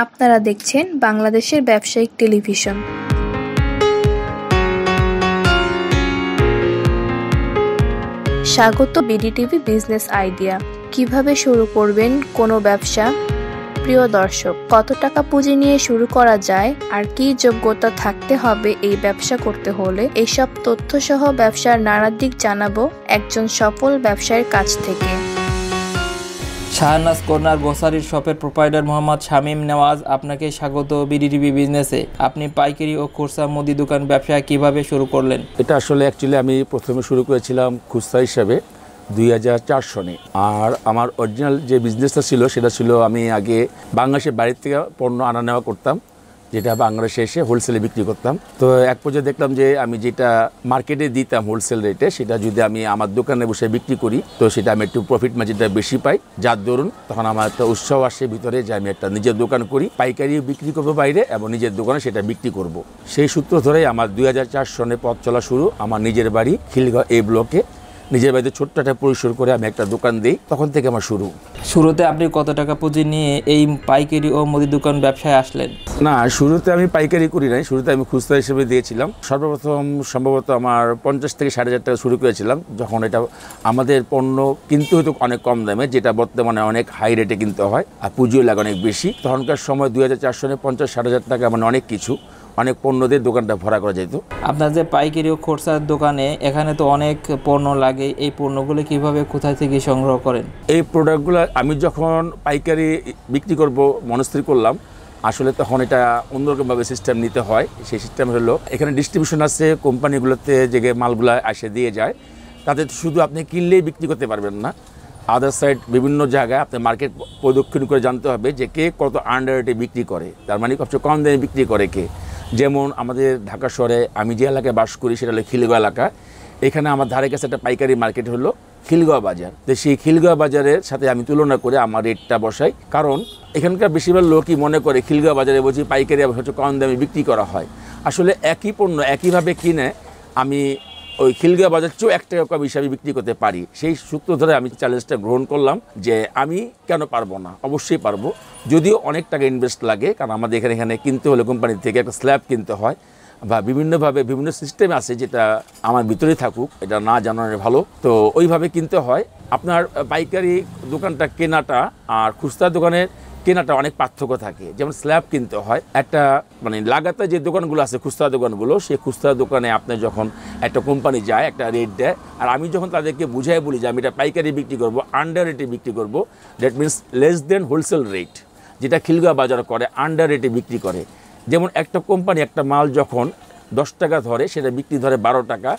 আপনারা দেখছেন বাংলাদেশের ব্যবসায়িক টেলিভিশন। স্বাগত বিডিটিভি বিজনেস আইডিয়া। কিভাবে শুরু করবেন কোনো ব্যবসা? প্রিয় দর্শক, কত টাকা পুঁজি নিয়ে শুরু করা যায় আর কি যোগ্যতা থাকতে হবে এই ব্যবসা করতে হলে, এইসব তথ্য সহ ব্যবসার নানা দিক জানাবো একজন সফল ব্যবসায়ীর কাছ থেকে। শাহনাজ কর্নার গ্রোসারি শপের প্রোপাইটার মোহাম্মদ শামীম নেওয়াজ আপনাকে স্বাগত বিডিটিভি বিজনেসে। আপনি পাইকারি ও খুচরা মুদি দোকান ব্যবসা কিভাবে শুরু করলেন? এটা আসলে অ্যাকচুয়ালি আমি প্রথমে শুরু করেছিলাম খুচরা হিসাবে 2004 সনে। আর আমার অরিজিনাল যে বিজনেসটা ছিল সেটা ছিল আমি আগে বাংলাদেশের বাইরের থেকে পণ্য আনা নেওয়া করতাম, যেটা বাংলাদেশে এসে হোলসেলে বিক্রি করতাম। তো এক পর্যায়ে দেখলাম যে আমি যেটা মার্কেটে দিতাম হোলসেল রেটে, সেটা যদি আমি আমার দোকানে বসে বিক্রি করি তো সেটা আমি একটু প্রফিট মার্জিনটা বেশি পাই। যার দরুন তখন আমার একটা উৎসাহ আসে ভিতরে যে আমি একটা নিজের দোকান করি, পাইকারিও বিক্রি করবো বাইরে এবং নিজের দোকানে সেটা বিক্রি করব। সেই সূত্র ধরেই আমার 2004 সনে পথ চলা শুরু। আমার নিজের বাড়ি খিলগাঁও এই ব্লকে, নিজের বাড়িতে ছোট্ট একটা পরিসর করে আমি একটা দোকান দিই, তখন থেকে আমার শুরু। শুরুতে আপনি কত টাকা পুঁজি নিয়ে এই পাইকারি ও মুদি দোকান ব্যবসায় আসলেন? না, শুরুতে আমি পাইকারি করি নাই, শুরুতে আমি খুচরা হিসেবে দিয়েছিলাম। সর্বপ্রথম সম্ভবত আমার 50 থেকে 5,500 টাকা শুরু করেছিলাম, যখন এটা আমাদের পণ্য কিনতে হতো অনেক কম দামে, যেটা বর্তমানে অনেক হাই রেটে কিনতে হয় আর পুঁজিও লাগে অনেক বেশি। তখনকার সময় 2004 সনে 50-60,000 টাকা মানে অনেক কিছু, অনেক পণ্য দিয়ে দোকানটা ভরা করা যেত। আপনার যে পাইকারি ও খুচরার দোকানে এখানে তো অনেক পণ্য লাগে, এই পণ্যগুলো কিভাবে কোথায় থেকে সংগ্রহ করেন? এই প্রোডাক্টগুলো আমি যখন পাইকারি বিক্রি করব মনস্থির করলাম, আসলে তখন এটা অন্যরকমভাবে সিস্টেম নিতে হয়। সেই সিস্টেম হলো এখানে ডিস্ট্রিবিউশন আছে, কোম্পানিগুলোতে যে মালগুলো এসে দিয়ে যায়, তাদের শুধু আপনি কিনলেই বিক্রি করতে পারবেন না। আদার সাইড বিভিন্ন জায়গায় আপনি মার্কেট প্রদক্ষিণ করে জানতে হবে যে কে কত আন্ডার রেটে বিক্রি করে, তার মানে সবচেয়ে কম দামে বিক্রি করে কে। যেমন আমাদের ঢাকা শহরে আমি যে এলাকায় বাস করি সেটা হলো খিলগাঁও এলাকা। এখানে আমার ধারে কাছে একটা পাইকারি মার্কেট হলো খিলগাঁও বাজার। তো সেই খিলগাঁও বাজারের সাথে আমি তুলনা করে আমার রেটটা বসাই, কারণ এখানকার বেশিরভাগ লোকই মনে করে খিলগাঁও বাজারে বলছি পাইকারি হচ্ছে কম দামে বিক্রি করা হয়। আসলে একই পণ্য একইভাবে কিনে আমি ওই খিলগাঁও বাজার চেয়েও 1 টাকা কম হিসাবে বিক্রি করতে পারি। সেই সূত্র ধরে আমি চ্যালেঞ্জটা গ্রহণ করলাম যে আমি কেন পারবো না, অবশ্যই পারবো, যদিও অনেক টাকা ইনভেস্ট লাগে, কারণ আমাদের এখানে কিনতে হলে কোম্পানির থেকে একটা স্ল্যাব কিনতে হয় বা বিভিন্নভাবে বিভিন্ন সিস্টেম আছে, যেটা আমার ভিতরে থাকুক, এটা না জানানো ভালো। তো ওইভাবে কিনতে হয়। আপনার পাইকারি দোকানটা কেনাটা আর খুচরা দোকানের কেনাটা অনেক পার্থক্য থাকে। যেমন স্ল্যাব কিনতে হয় একটা মানে লাগাতে যে দোকানগুলো আছে খুচরা দোকানগুলো, সেই খুচরা দোকানে আপনি যখন একটা কোম্পানি যায় একটা রেট দেয়, আর আমি যখন তাদেরকে বুঝাই বলি যে আমি এটা পাইকারি বিক্রি করবো, আন্ডার রেটে বিক্রি করবো, that means less than wholesale rate, যেটা খিলগাঁও বাজার করে আন্ডার রেটে বিক্রি করে। যেমন একটা কোম্পানি একটা মাল যখন 10 টাকা ধরে সেটা বিক্রি ধরে 12 টাকা,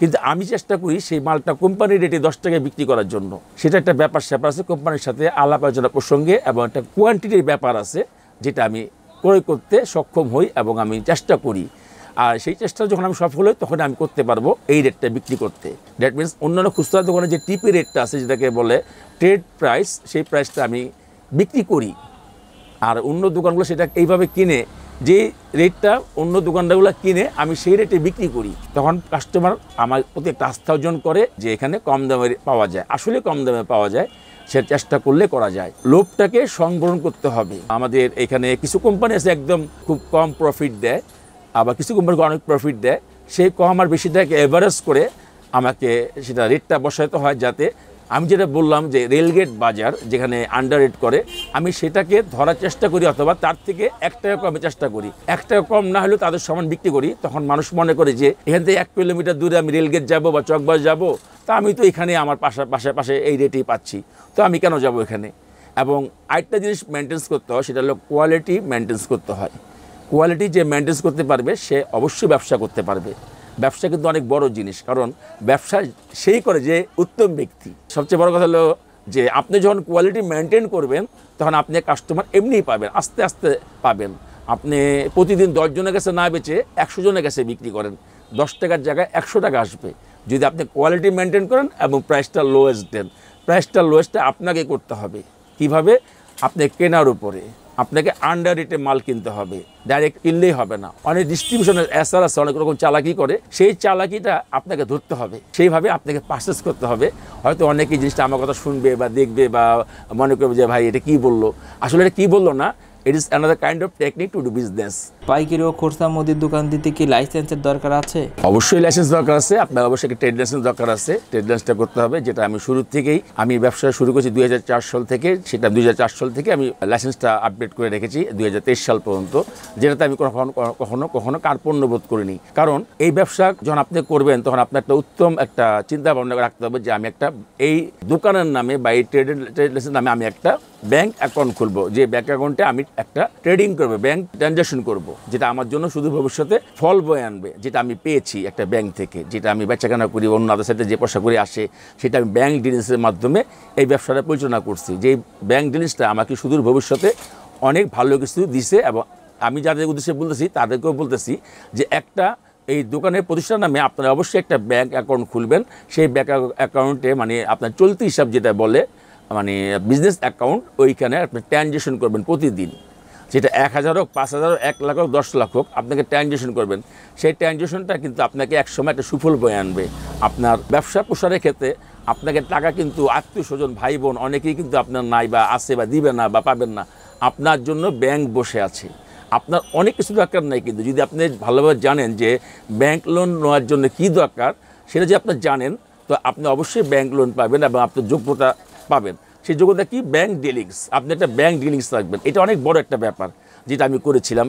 কিন্তু আমি চেষ্টা করি সেই মালটা কোম্পানির রেটে 10 টাকায় বিক্রি করার জন্য। সেটা একটা ব্যাপার স্যাপার আছে কোম্পানির সাথে আলাপ আলোচনা প্রসঙ্গে, এবং একটা কোয়ান্টিটির ব্যাপার আছে যেটা আমি ক্রয় করতে সক্ষম হই এবং আমি চেষ্টা করি। আর সেই চেষ্টা যখন আমি সফল হই তখন আমি করতে পারবো এই রেটটা বিক্রি করতে। দ্যাট মিনস অন্যান্য খুচরা দোকানে যে টিপি রেটটা আছে, যেটাকে বলে ট্রেড প্রাইস, সেই প্রাইসটা আমি বিক্রি করি। আর অন্য দোকানগুলো সেটা এইভাবে কিনে, যে রেটটা অন্য দোকানদারগুলো কিনে আমি সেই রেটে বিক্রি করি, তখন কাস্টমার আমার প্রতি একটা আস্থা অর্জন করে যে এখানে কম দামে পাওয়া যায়। আসলে কম দামে পাওয়া যায়, সে চেষ্টা করলে করা যায়। লোভটাকে সংবরণ করতে হবে। আমাদের এখানে কিছু কোম্পানি আছে একদম খুব কম প্রফিট দেয়, আবার কিছু কোম্পানিকে অনেক প্রফিট দেয়। সেই কম আর বেশিটাকে এভারেজ করে আমাকে সেটা রেটটা বসাতে হয়, যাতে আমি যেটা বললাম যে রেলগেট বাজার যেখানে আন্ডার রেট করে, আমি সেটাকে ধরার চেষ্টা করি, অথবা তার থেকে 1 টাকা কমে চেষ্টা করি। 1 টাকা কম না হলেও তাদের সমান বিক্রি করি। তখন মানুষ মনে করে যে এখান থেকে 1 কিলোমিটার দূরে আমি রেলগেট যাব বা চকবাজার যাব, তা আমি তো এখানে আমার পাশে এই রেটেই পাচ্ছি, তো আমি কেন যাব এখানে। এবং আরেকটা জিনিস মেনটেন্স করতে হয়, সেটা হলো কোয়ালিটি মেনটেন্স করতে হয়। কোয়ালিটি যে মেনটেন্স করতে পারবে সে অবশ্যই ব্যবসা করতে পারবে। ব্যবসা কিন্তু অনেক বড় জিনিস, কারণ ব্যবসা সেই করে যে উত্তম ব্যক্তি। সবচেয়ে বড় কথা হলো যে আপনি যখন কোয়ালিটি মেনটেন করবেন তখন আপনি কাস্টমার এমনিই পাবেন, আস্তে আস্তে পাবেন। আপনি প্রতিদিন 10 জনের কাছে না বেচে 100 জনের কাছে বিক্রি করেন, 10 টাকার জায়গায় 100 টাকা আসবে, যদি আপনি কোয়ালিটি মেনটেন করেন এবং প্রাইসটা লোয়েস্ট দেন। প্রাইসটা লোয়েস্টটা আপনাকে করতে হবে। কিভাবে? আপনি কেনার উপরে আপনাকে আন্ডার রেটে মাল কিনতে হবে, ডাইরেক্ট কিনলেই হবে না। অনেক ডিস্ট্রিবিউশনের এসআর আছে, অনেক রকম চালাকি করে, সেই চালাকিটা আপনাকে ধরতে হবে, সেইভাবে আপনাকে পারচেস করতে হবে। হয়তো অনেকেই জিনিসটা আমার কথা শুনবে বা দেখবে বা মনে করবে যে ভাই এটা কী বললো, আসলে এটা কী বললো না, it is another kind of technique to do business. পাইকারি ও খুচরা মুদির দোকান দিতে কি লাইসেন্সের দরকার আছে? অবশ্যই লাইসেন্স দরকার আছে, আপনার অবশ্যই একটা ট্রেড লাইসেন্স দরকার আছে। ট্রেড লাইসেন্সটা করতে হবে, যেটা আমি শুরু থেকেই আমি ব্যবসা শুরু করেছি 2004 সাল থেকে, সেটা 2004 সাল থেকে আমি লাইসেন্সটা আপডেট করে রেখেছি 2023 সাল পর্যন্ত, যেটাতে আমি কখনো কার্পণ্য বোধ করিনি। কারণ এই ব্যবসা যখন আপনি করবেন তখন আপনার একটা উত্তম একটা চিন্তা ভাবনা রাখতে হবে যে আমি একটা এই দোকানের নামে বা এই ট্রেড লাইসেন্স নামে আমি একটা ব্যাংক অ্যাকাউন্ট খুলবো, যে ব্যাংক অ্যাকাউন্টে আমি একটা ট্রেডিং করবো, ব্যাংক ট্রানজাকশন করব, যেটা আমার জন্য শুধু ভবিষ্যতে ফল বয়ে আনবে, যেটা আমি পেয়েছি একটা ব্যাংক থেকে, যেটা আমি বেচাকেনা করি, অন্য আদার সাথে যে পয়সা করে আসে সেটা আমি ব্যাংক ডিলিংসের মাধ্যমে এই ব্যবসাটা পরিচালনা করছি। যে ব্যাংক ডিলিংসটা আমাকে সুদূর ভবিষ্যতে অনেক ভালো কিছু দিছে, এবং আমি যাদের উদ্দেশ্যে বলতেছি তাদেরকেও বলতেছি যে একটা এই দোকানের প্রতিষ্ঠান নামে আপনারা অবশ্যই একটা ব্যাংক অ্যাকাউন্ট খুলবেন। সেই ব্যাংক অ্যাকাউন্টে মানে আপনার চলতি হিসাব যেটা বলে মানে বিজনেস অ্যাকাউন্ট, ওইখানে আপনি ট্রানজেকশন করবেন প্রতিদিন, যেটা 1000 হোক, 5000 হোক, 1 লাখ হোক, 10 লাখ হোক, আপনাকে ট্রানজেকশন করবেন। সেই ট্রানজেকশনটা কিন্তু আপনাকে একসময় একটা সুফল বয়ে আনবে। আপনার ব্যবসা প্রসারের ক্ষেত্রে আপনাকে টাকা কিন্তু আত্মীয় স্বজন ভাই বোন অনেকেই কিন্তু আপনার নাই বা আছে বা দিবে না বা পাবেন না, আপনার জন্য ব্যাংক বসে আছে। আপনার অনেক কিছু দরকার নাই, কিন্তু যদি আপনি ভালোভাবে জানেন যে ব্যাংক লোন নেওয়ার জন্য কী দরকার সেটা যে আপনি জানেন, তো আপনি অবশ্যই ব্যাংক লোন পাবেন এবং আপনার যোগ্যতা পাবেন। সেই যোগ্যতা কি? Bank dealings. আপনি একটা ব্যাংক ডিলিংস রাখবেন, এটা অনেক বড় একটা ব্যাপার, যেটা আমি করেছিলাম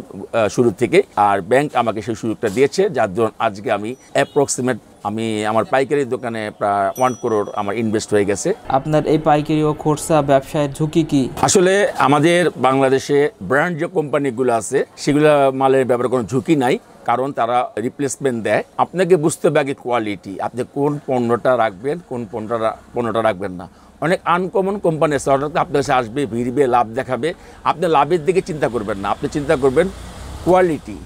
শুরু থেকে, আর ব্যাংক আমাকে সেই সুযোগটা দিয়েছে, যার জন্য আজকে আমি অ্যাপ্রক্সিমেট আমি আমার পাইকারি দোকানে প্রায় 1 করোড় আমার ইনভেস্ট হয়ে গেছে। আপনার এই পাইকারি ও খুচরা ব্যবসায় ঝুঁকি কি? আসলে আমাদের বাংলাদেশে ব্র্যান্ড যে কোম্পানিগুলো আছে সেগুলো মালের ব্যাপারে কোনো ঝুঁকি নাই, কারণ তারা রিপ্লেসমেন্ট দেয়। আপনাকে বুঝতে হবে আগে কোয়ালিটি, আপনি কোন পণ্যটা রাখবেন, কোন পণ্যটা রাখবেন না। অনেক আনকমন কোম্পানি আছে, হঠাৎ আপনার কাছে আসবে, ভিড়বে, লাভ দেখাবে, আপনি লাভের দিকে চিন্তা করবেন না, আপনি চিন্তা করবেন কোয়ালিটি।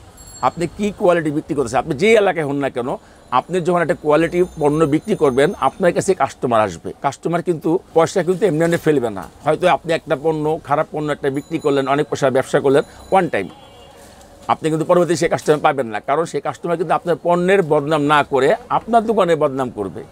আপনি কি কোয়ালিটি বিক্রি করতেছেন, আপনি যে এলাকায় হন না কেন, আপনি যখন একটা কোয়ালিটি পণ্য বিক্রি করবেন আপনার কাছে কাস্টমার আসবে। কাস্টমার কিন্তু পয়সা কিন্তু এমনি এমনি ফেলবে না। হয়তো আপনি একটা পণ্য, খারাপ পণ্য একটা বিক্রি করলেন, অনেক পয়সা ব্যবসা করলেন ওয়ান টাইম, আপনি কিন্তু পরবর্তী সেই কাস্টমার পাবেন না, কারণ সেই কাস্টমার কিন্তু আপনার পণ্যের বদনাম না করে আপনার দোকানের বদনাম করবে।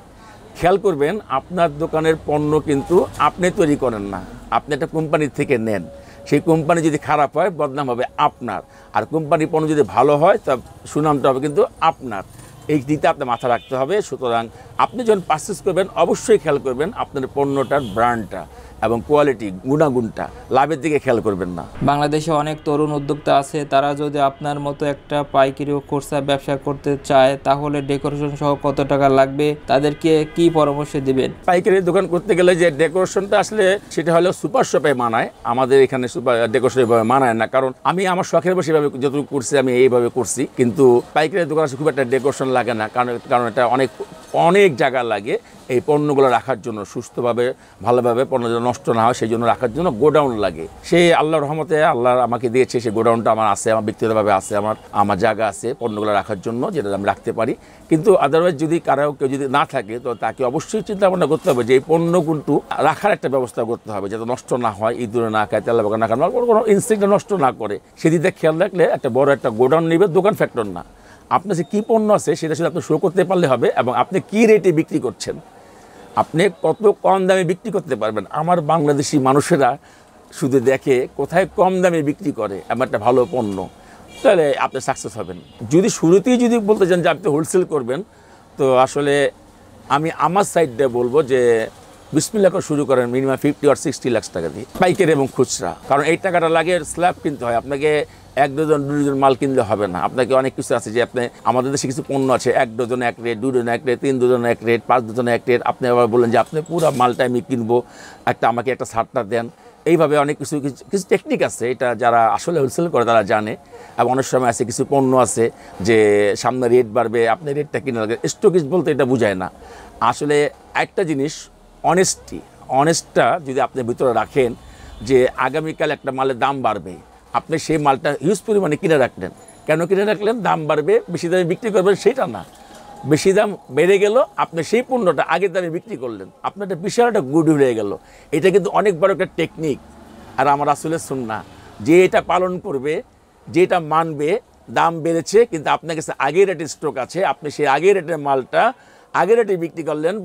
খেয়াল করবেন, আপনার দোকানের পণ্য কিন্তু আপনি তৈরি করেন না, আপনি একটা কোম্পানি থেকে নেন। সেই কোম্পানি যদি খারাপ হয় বদনাম হবে আপনার, আর কোম্পানির পণ্য যদি ভালো হয় তা সুনামটা হবে কিন্তু আপনার। এই দিকটা আপনার মাথা রাখতে হবে। সুতরাং আপনি যখন পারচেস করবেন অবশ্যই খেয়াল করবেন আপনার পণ্যটার ব্র্যান্ডটা এবং কোয়ালিটি, গুণাগুণটা, লাভের দিকে খেয়াল করবেন না। বাংলাদেশে অনেক তরুণ উদ্যোক্তা আছে, তারা যদি আপনার মতো একটা পাইকারি ও খুচরা ব্যবসা করতে চায় তাহলে ডেকোরেশন সহ কত টাকা লাগবে, তাদেরকে কি পরামর্শ দিবেন? পাইকারি দোকান করতে গেলে যে ডেকোরেশনটা আসলে সেটা হলো সুপার শপে মানায়, আমাদের এখানে সুপার ডেকোরেশন এভাবে মানায় না, কারণ আমি আমার শখের বসে এভাবে যতটুকু করছি আমি এইভাবে করছি। কিন্তু পাইকারি দোকান খুব একটা ডেকোরেশন লাগে না, কারণ এটা অনেক জায়গা লাগে এই পণ্যগুলো রাখার জন্য, সুস্থভাবে ভালোভাবে পণ্য যেন নষ্ট না হয় সেই জন্য রাখার জন্য গোডাউন লাগে। সেই আল্লাহর রহমতে আল্লাহ আমাকে দিয়েছে, সেই গোডাউনটা আমার আছে, আমার ব্যক্তিগতভাবে আছে, আমার জায়গা আছে পণ্যগুলো রাখার জন্য, যেটা আমি রাখতে পারি। কিন্তু আদারওয়াইজ যদি কেউ যদি না থাকে তো তাকে অবশ্যই চিন্তা ভাবনা করতে হবে যে এই পণ্য কিন্তু রাখার একটা ব্যবস্থা করতে হবে, যাতে নষ্ট না হয়, ইঁদুরে না খায়, তেলা বাগা না খায়, কোনো ইনস্টিংক্ট নষ্ট না করে। সেদিকে খেয়াল রাখলে একটা বড় একটা গোডাউন নেবে, দোকান ফ্যাক্টর না। আপনার যে কী পণ্য আছে সেটা শুধু আপনি শো করতে পারলে হবে, এবং আপনি কী রেটে বিক্রি করছেন, আপনি কত কম দামে বিক্রি করতে পারবেন। আমার বাংলাদেশি মানুষেরা শুধু দেখে কোথায় কম দামে বিক্রি করে এমন একটা ভালো পণ্য, তাহলে আপনি সাকসেস হবেন। যদি শুরুতেই যদি বলতে চান যে আপনি হোলসেল করবেন, তো আসলে আমি আমার সাইড দিয়ে বলবো যে বিসমিল্লাহ করে শুরু করেন, মিনিমাম 50 or 60 লাখ টাকা দিয়ে, পাইকারি এবং খুচরা। কারণ এই টাকাটা লাগে স্ল্যাব কিনতে হয়, আপনাকে 1 ডজন 2 ডজন মাল কিনলে হবে না। আপনাকে অনেক কিছু আছে, যে আপনি আমাদের দেশে কিছু পণ্য আছে 1 dozen 1 rate, 2 dozen 1 rate, 3 dozen 1 rate, 5 dozen 1 rate. আপনি আবার বললেন যে আপনি পুরো মালটা আমি কিনবো, আমাকে একটা ছাড়টা দেন। এইভাবে অনেক কিছু টেকনিক আছে, এটা যারা আসলে হোলসেল করে তারা জানে। এবং অনেক সময় আছে কিছু পণ্য আছে যে সামনে রেট বাড়বে, আপনি রেটটা কিনে লাগবে। স্টকিস্ট বলতে এটা বোঝায় না। আসলে একটা জিনিস অনেস্টটা যদি আপনি ভিতরে রাখেন যে আগামীকাল একটা মালের দাম বাড়বে, আপনি সেই মালটা হিউজ পরিমাণে কিনে রাখলেন। কেন কিনে রাখলেন? দাম বাড়বে, বেশি দামে বিক্রি করবেন সেটা না, বেশি দাম বেড়ে গেল, আপনি সেই পণ্যটা আগের দামে বিক্রি করলেন, আপনার একটা বিশাল একটা গুড হয়ে গেল। এটা কিন্তু অনেক বড় একটা টেকনিক। আর আমার আসলে সুন্নাহ যে এটা পালন করবে, যেটা মানবে, দাম বেড়েছে কিন্তু আপনার কাছে আগের রেটের স্টক আছে, আপনি সেই আগের রেটের মালটা আগের রেটে বিক্রি করলেন,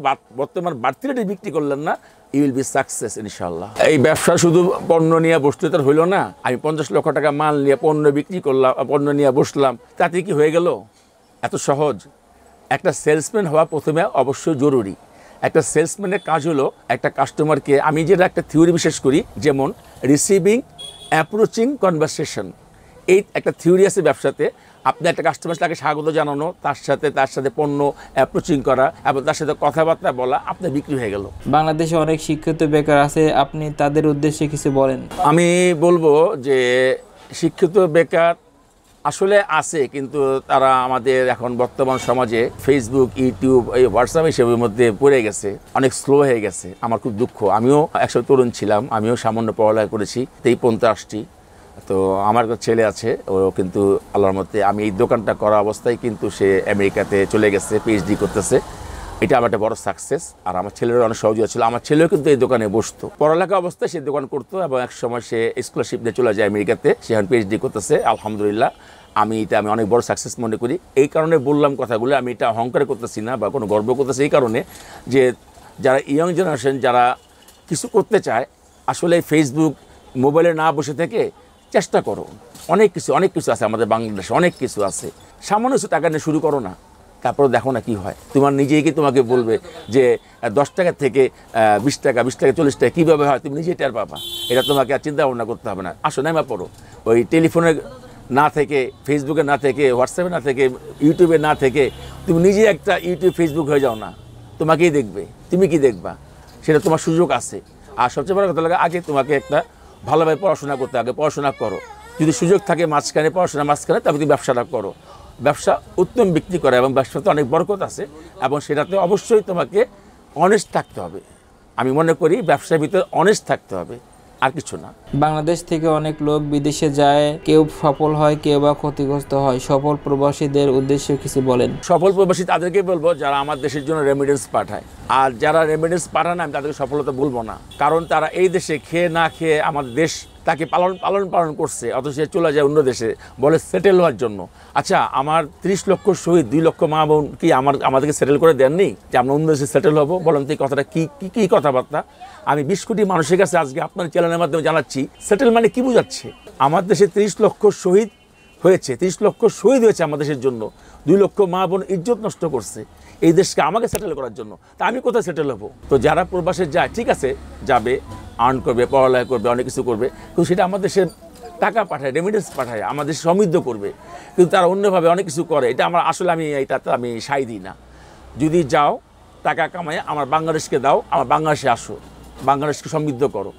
বর্তমান বাড়তি রেটে বিক্রি করলেন না, ইউ উইল বি সাকসেস ইনশাআল্লাহ। এই ব্যবসা শুধু পণ্য নিয়ে বসতে তো হইল না। আমি 50 লক্ষ টাকা মাল নিয়ে পণ্য বিক্রি করলাম, পণ্য নিয়ে বসলাম, তাতে কি হয়ে গেল? এত সহজ? একটা সেলসম্যান হওয়া প্রথমে অবশ্যই জরুরি। একটা সেলসম্যানের কাজ হলো একটা কাস্টমারকে, আমি যেটা একটা থিওরি বিশেষ করি, যেমন রিসিভিং, অ্যাপ্রোচিং, কনভারসেশন, এই একটা থিওরি আছে ব্যবসাতে। আপনি একটা কাস্টমার তাকে স্বাগত জানানো, তার সাথে পণ্য অ্যাপ্রোচিং করা এবং তার সাথে কথাবার্তা বলা, আপনার বিক্রি হয়ে গেল। বাংলাদেশে অনেক শিক্ষিত বেকার আছে, আপনি তাদের উদ্দেশ্যে কিছু বলেন। আমি বলবো যে শিক্ষিত বেকার আসলে আছে, কিন্তু তারা আমাদের এখন বর্তমান সমাজে ফেসবুক, ইউটিউব, এই হোয়াটসঅ্যাপ এসবের মধ্যে পড়ে গেছে, অনেক স্লো হয়ে গেছে। আমার খুব দুঃখ। আমিও একসময় তরুণ ছিলাম, আমিও সামান্য পড়ালেখা করেছি, এই পন্থা আসছি। তো আমার একটা ছেলে আছে, ও কিন্তু আল্লাহর মধ্যে, আমি এই দোকানটা করা অবস্থায় কিন্তু সে আমেরিকাতে চলে গেছে, পিএইচডি করতেছে। এটা আমার একটা বড় সাকসেস। আর আমার ছেলেরও অনেক সহযোগিতা ছিল। আমার ছেলেও কিন্তু এই দোকানে বসতো, পড়ালেখা অবস্থায় সে দোকান করতো, এবং এক সময় সে স্কলারশিপ নিয়ে চলে যায় আমেরিকাতে, সে এখন পিএইচডি করতেছে আলহামদুলিল্লাহ। আমি অনেক বড় সাকসেস মনে করি। এই কারণে বললাম কথাগুলো, আমি এটা অহংকার করতেছি না বা কোনো গর্ব করতেছি, এই কারণে যে যারা ইয়ং জেনারেশন যারা কিছু করতে চায়, আসলে ফেসবুক, মোবাইলে না বসে থেকে চেষ্টা করো। অনেক কিছু আছে আমাদের বাংলাদেশে, অনেক কিছু আছে। সামান্য কিছু টাকা নিয়ে শুরু করো না, তারপরে দেখো না কি হয়। তোমার নিজেই কি তোমাকে বলবে যে 10 টাকা থেকে 20 টাকা, 20 টাকা 40 টাকা কীভাবে হয়, তুমি নিজেই টের পাবা। এটা তোমাকে আর চিন্তা ভাবনা করতে হবে না। আসো নামা পড়ো, ওই টেলিফোনে না থেকে, ফেসবুকে না থেকে, হোয়াটসঅ্যাপে না থেকে, ইউটিউবে না থেকে তুমি নিজেই একটা ইউটিউব, ফেসবুক হয়ে যাও না, তোমাকেই দেখবে। তুমি কি দেখবা, সেটা তোমার সুযোগ আছে। আর সবচেয়ে বড় কথা লাগে, আগে তোমাকে একটা ভালোভাবে পড়াশোনা করতে, আগে পড়াশোনা করো। যদি সুযোগ থাকে মাঝখানে, পড়াশোনার মাঝখানে, তবে তুমি ব্যবসাটা করো। ব্যবসা উত্তম বিক্রি করে এবং ব্যবসাতে অনেক বরকত আছে, এবং সেটাতে অবশ্যই তোমাকে অনেস্ট থাকতে হবে। আমি মনে করি ব্যবসার ভিতরে অনেস্ট থাকতে হবে, আর কিছু না। বাংলাদেশ থেকে অনেক লোক বিদেশে যায়, কেউ সফল হয়, কেউ বা ক্ষতিগ্রস্ত হয়। সফল প্রবাসীদের উদ্দেশ্যে কিছু বলেন। সফল প্রবাসী তাদেরকে বলবো যারা আমার দেশের জন্য রেমিডেন্স পাঠায়। আর যারা রেমিডেন্স পাঠায় না, আমি তাদেরকে সফলতা বলবো না, কারণ তারা এই দেশে খেয়ে না খেয়ে আমাদের দেশ তাকে পালন করছে, অথচ সে চলে যায় অন্য দেশে, বলে সেটেল হওয়ার জন্য। আচ্ছা, আমার 30 লক্ষ শহীদ, 2 লক্ষ মা বোন কি আমাদেরকে সেটেল করে দেননি যে আমরা অন্য দেশে সেটেল হবো? বলেন তো এই কথাটা কি কথাবার্তা? আমি 20 কোটি মানুষের কাছে আজকে আপনার চ্যানেলের মাধ্যমে জানাচ্ছি, সেটেল মানে কি বোঝাচ্ছে? আমার দেশে 30 লক্ষ শহীদ হয়েছে, 30 লক্ষ শহীদ হয়েছে আমার দেশের জন্য, 2 লক্ষ মা বোন ইজ্জত নষ্ট করছে এই দেশকে আমাকে সেটেল করার জন্য। তা আমি কোথায় সেটেল হবো? তো যারা প্রবাসে যায়, ঠিক আছে, যাবে, আর্ন করবে, পড়ালেখা করবে, অনেক কিছু করবে, কিন্তু সেটা আমাদের দেশে টাকা পাঠায়, রেমিডেন্স পাঠায়, আমাদের সমৃদ্ধ করবে, কিন্তু তারা অন্যভাবে অনেক কিছু করে। এটা আমার আসলে এইটাতে আমি সাই দিই না। যদি যাও টাকা কামায় আমার বাংলাদেশকে দাও, আমার বাংলাদেশে আসো, বাংলাদেশকে সমৃদ্ধ করো,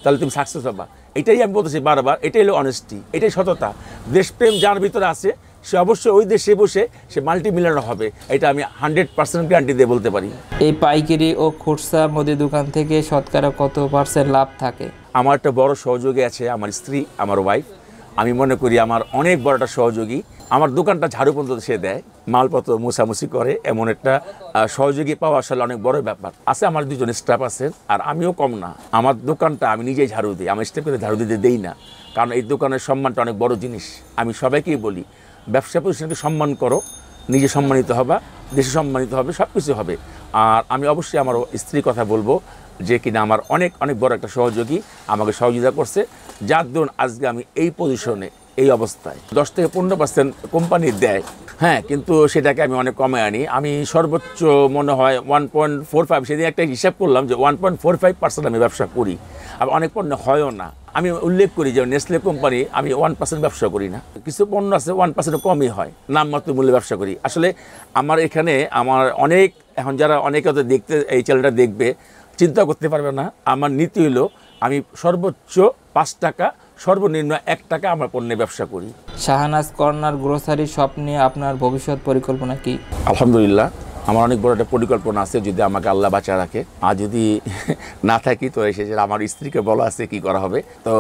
তাহলে তুমি সাকসেস হবা। এটাই আমি বলতেছি বারবার, এটাই হলো অনেস্টি, এটাই সততা। দেশপ্রেম যার ভিতরে আছে, সে অবশ্যই ওই দেশে বসে সে মাল্টি মিলিয়নার হবে, এটা আমি 100% গ্যারান্টি দিয়ে বলতে পারি। এই পাইকারি ও খুচরা মুদি দোকান থেকে শতকরা কত % লাভ থাকে? আমার একটা বড় সহযোগী আছে, আমার স্ত্রী, আমার ওয়াইফ। আমি মনে করি আমার অনেক বড় একটা সহযোগী। আমার দোকানটা ঝাড়ু পর্যন্ত সে দেয়, মালপত্র মোছামুছি করে, এমন একটা সহযোগী পাওয়া আসলে অনেক বড় ব্যাপার। আছে আমার 2 জন স্টাফ আছেন, আর আমিও কম না। আমার দোকানটা আমি নিজেই ঝাড়ু দিই, আমার স্টাফকে ঝাড়ু দিতে দেই না, কারণ এই দোকানের সম্মানটা অনেক বড় জিনিস। আমি সবাইকেই বলি, ব্যবসা প্রতিষ্ঠানকে সম্মান করো, নিজে সম্মানিত হবা, দেশে সম্মানিত হবে, সব কিছু হবে। আর আমি অবশ্যই আমার স্ত্রীর কথা বলবো, যে কিনা আমার অনেক বড় একটা সহযোগী, আমাকে সহযোগিতা করছে, যার দরুন আজকে আমি এই পজিশনে, এই অবস্থায়। 10 থেকে 15% কোম্পানি দেয়, হ্যাঁ, কিন্তু সেটাকে আমি অনেক কমে আনি। আমি সর্বোচ্চ মনে হয় 1.45, সেদিন একটা হিসাব করলাম যে 1.45% আমি ব্যবসা করি। আর অনেক পণ্য হয়ও না। আমি উল্লেখ করি যে নেসলে কোম্পানি আমি 1% ব্যবসা করি না, কিছু পণ্য আছে 1% কমই হয়, নামমাত্র মূল্যে ব্যবসা করি। আসলে আমার এখানে আমার অনেক, এখন যারা অনেকে হয়তো দেখতে, এই চ্যানেলটা দেখবে, চিন্তা করতে পারবে না। আমার নীতি হলো আমি সর্বোচ্চ 5 টাকা, সর্বনিম্ন 1 টাকা আমার পণ্যে ব্যবসা করি। শাহনাজ কর্নার গ্রোসারি শপ নিয়ে আপনার ভবিষ্যৎ পরিকল্পনা কি? আলহামদুলিল্লাহ, আমার অনেক বড় একটা পরিকল্পনা আছে, যদি আমাকে আল্লাহ বাঁচা রাখে। আর যদি না থাকি তো এসে আমার স্ত্রীকে বলা আছে কি করা হবে। তো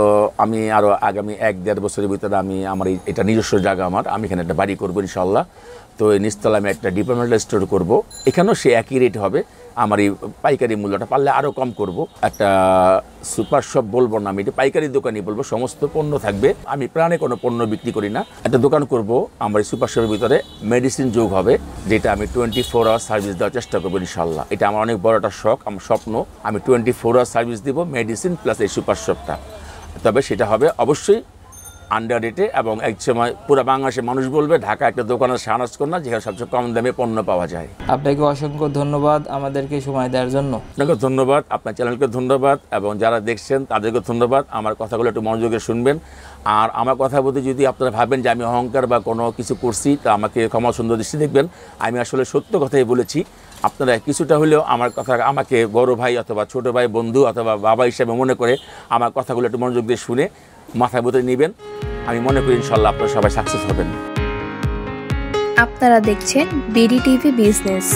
আমি আরও আগামী 1-1.5 বছরের ভিতরে আমার এটা নিজস্ব জায়গা, আমি এখানে একটা বাড়ি করবো ইনশাল্লাহ। তো এই নিচতলা আমি একটা ডিপার্টমেন্টাল স্টোর করব, এখানেও সে একই রেট হবে। আমার এই পাইকারি মূল্যটা পারলে আরও কম করব। একটা সুপার শপ বলবো না, আমি এটা পাইকারি দোকানই বলবো, সমস্ত পণ্য থাকবে, আমি প্রাণে কোনো পণ্য বিক্রি করি না। একটা দোকান করব আমার এই সুপার শপের ভিতরে, মেডিসিন যোগ হবে, যেটা আমি 24 আওয়ার আওয়ার সার্ভিস দেওয়ার চেষ্টা করবো ইনশাল্লাহ। এটা আমার অনেক বড় একটা শখ, আমার স্বপ্ন। আমি 24 আওয়ার সার্ভিস দিব, মেডিসিন প্লাস এই সুপার শপটা। তবে সেটা হবে অবশ্যই আন্ডার রেটে, এবং এক সময় পুরো বাংলাদেশের মানুষ বলবে ঢাকা একটা দোকান আছে শাহনাজ কর্নার, যেখানে সবচেয়ে কম দামে পণ্য পাওয়া যায়। আপনাকে অসংখ্য ধন্যবাদ আমাদেরকে সময় দেওয়ার জন্য। আপনাকে ধন্যবাদ, আপনার চ্যানেলকে ধন্যবাদ, এবং যারা দেখছেন তাদেরকে ধন্যবাদ। আমার কথাগুলো একটু মনোযোগে শুনবেন। আর আমার কথা বলতে যদি আপনারা ভাবেন যে আমি অহংকার বা কোনো কিছু করছি, তা আমাকে ক্ষমা সুন্দর দৃষ্টি দেখবেন। আমি আসলে সত্য কথাই বলেছি। আপনারা কিছুটা হলেও আমার কথা, আমাকে বড় ভাই অথবা ছোট ভাই, বন্ধু অথবা বাবা হিসেবে মনে করে আমার কথাগুলো একটু মনোযোগ দিয়ে শুনে মাথায় বোধ নেবেন। আমি মনে করি ইনশাল্লাহ আপনারা সবাই সাকসেস হবেন। আপনারা দেখছেন বিডি টিভি বিজনেস।